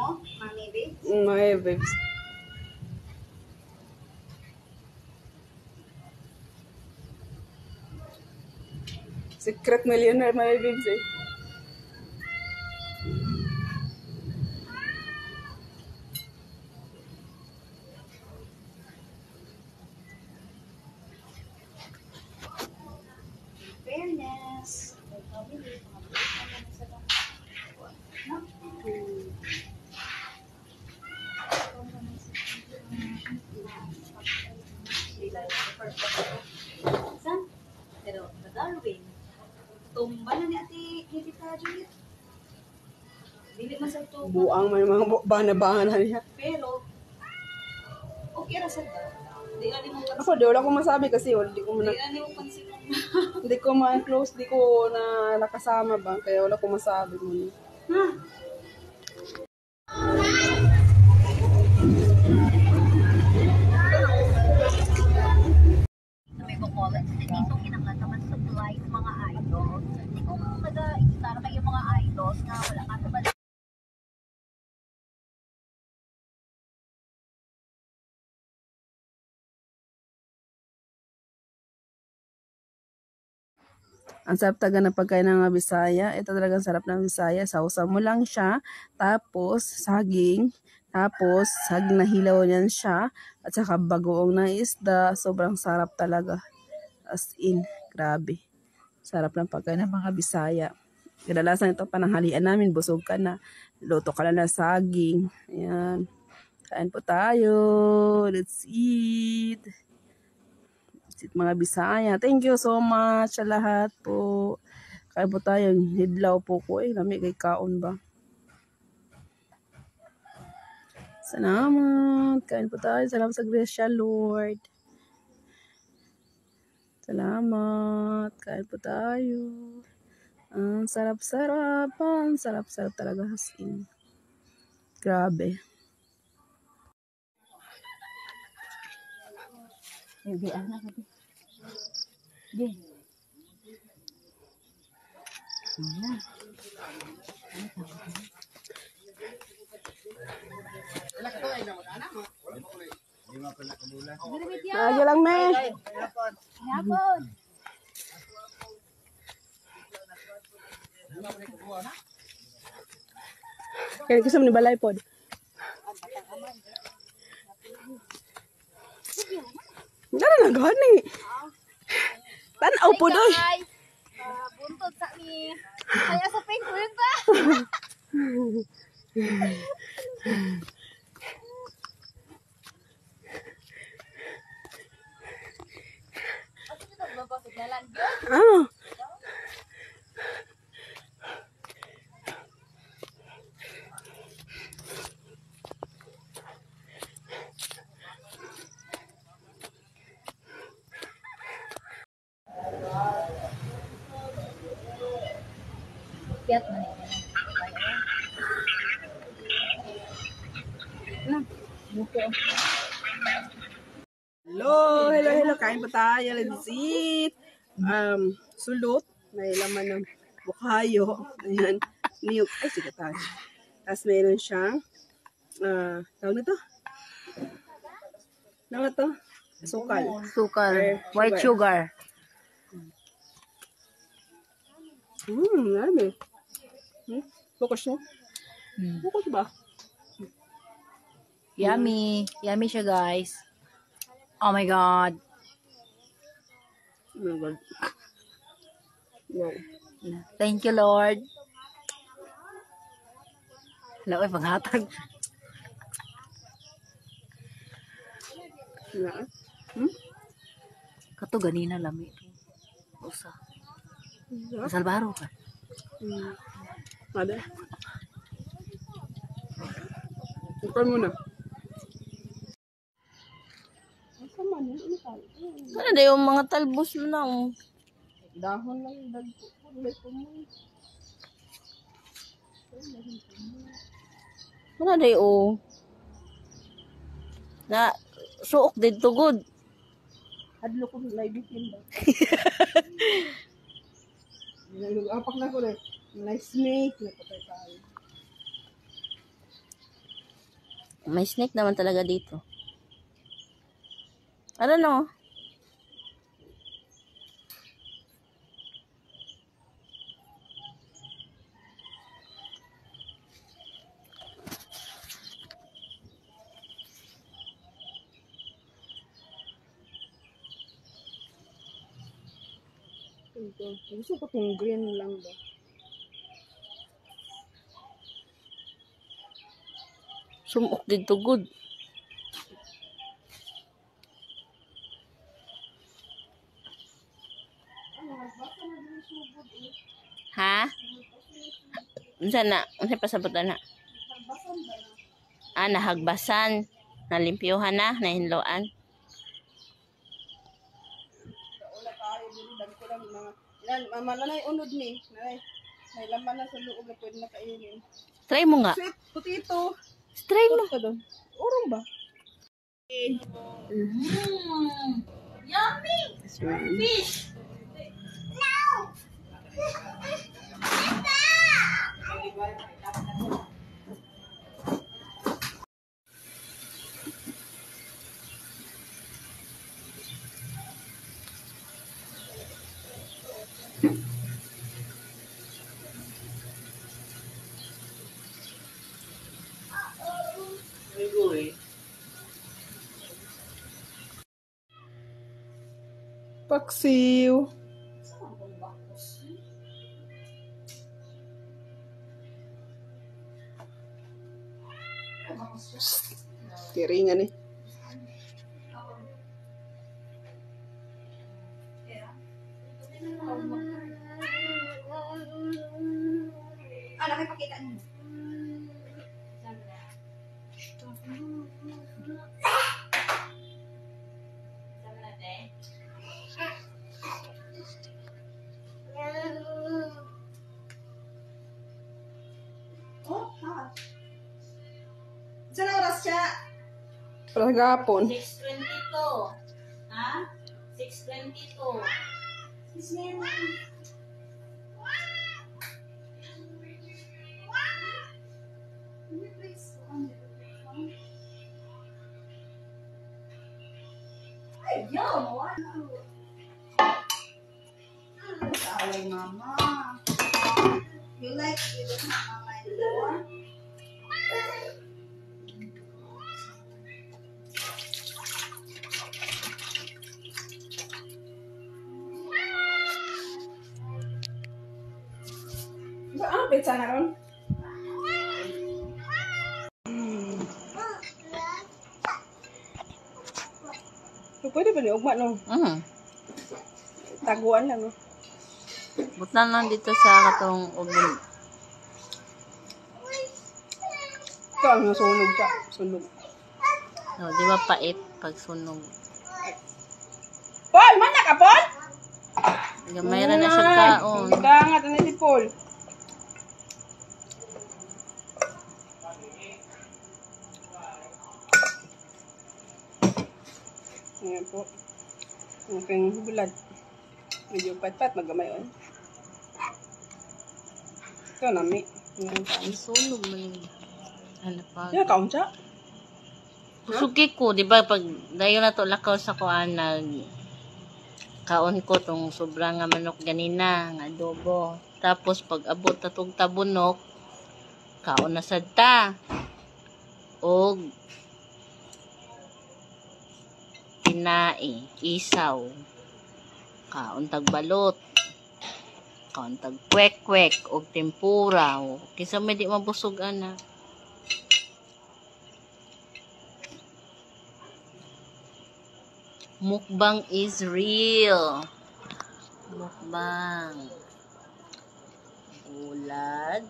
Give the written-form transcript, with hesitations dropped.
mo, Mami Babes? Mami Babes. Secret millionaire, Mami Babes eh. Fairness. Saan? Pero, Darwin. Tumba na ni Ate Hilita Juliet. Dili man sa ito. Buang may mga bahan-bahan na niya. Pero, okay ra sa di ani mo pansin. Ako, di wala ko masabi kasi di ko Di ani mo pansin. hindi ko ma-close, di ko na nakasama ba, kaya wala ko masabi mo. Ha? May kukulat sa dito kinakataman supply ng mga idols. Hindi ko nag-iisara kayo mga idols na wala ka sa balik. Ang sarap talaga ng pagkain ng mga Bisaya. Ito talagang sarap ng Bisaya. Sausaw mo lang siya, tapos saging, tapos saging na hilaw niyan siya, at saka bagoong ng isda. Sobrang sarap talaga. As in, grabe. Sarap ng pagkain ng mga Bisaya. Kadalasan ito pananghalian namin, busog ka na. Luto ka na ng saging. Ayan. Kain po tayo. Let's eat. Mga Bisaya. Thank you so much sa lahat po. Kaya po tayo, hidlaw po ko. Nami kay kaon ba? Salamat. Kain po tayo. Salamat sa grasya, Lord. Salamat. Kain po tayo. Ang sarap-sarap. Ang sarap-sarap talaga. Hasin. Grabe. Hindi, anak. Hindi. Lagi lang, me. Hapon. Kaya kasi mo ni balay pod. Dala na gani. Tanaw po doy. Buntod sa ni. Kaya sa penguin pa. Ako dito babasok na lang. Ah. Piat man eh. Hello, hello. Kain pa tayo. Let's eat. Sulot. May laman ng bukayo. Ayan. Niyog. Ay, sige tayo. Tapos meron siyang, tawag na to? Ano to? Sukal. Sukal. White sugar. Marami. Focus mo? Focus ba? Yummy. Yummy siya, guys. Oh my God. Oh my God. Wow. Thank you, Lord. Hello, panghatag. Yeah. Kato ganina lami. Usa. Salbaro ka. Ada. Bukan muna. Ano na yung mga talbos mo na. Dahon lang. Ano na yung na suok dito good. Hadlo ko live bikin ba? Apak na ko rin. Nice snake. Napatay tayo. May snake naman talaga dito. I don't know. Gusto ko itong green lang ba? Sumok dito good. Ha? Unsa na? Unsa pasabutan na? Ah, nahagbasan. Nalimpyuhan na, nahinloan. Malanay unod ni. May laman na sa loob na pwede na kainin. Try mo nga. Sweet potato. Try mo. Urong ba? Yummy! Fish! Paksiw. Tiringan eh. Nakipakita niyo. Oh, ha. Saan ang oras siya? Para gapon. 6:22. Ha? 6:22. Ay, yo, Away, mama. You like it with mama and door? Ano pizza na ron? Pwede ba ni ugma no? Taguan lang no. Butan lang dito sa katong oven. Ito ang nasunog siya. Sunog. No, di ba pait pag sunog? Paul! Man ka, Paul? Gamay ra na siya kaon. Dangat na si Paul. Ayan po. Ang aking bulad. Medyo pat-pat, magamay on. Ito nami. Ang sunog man yun. Ano pa? Yan, kaon siya. Sugi ko, di ba pag dayo na to lakaw sa kuan nag kaon ko tong sobrang nga manok ganina nga adobo. Tapos pag abot na tong tabunok, kaon na sad ta. Og kinae, isaw. Kaon tag balot. Kaon tag kwek-kwek og tempura. Kinsa may di mabusog ana. Mukbang is real. Mukbang. Bulad.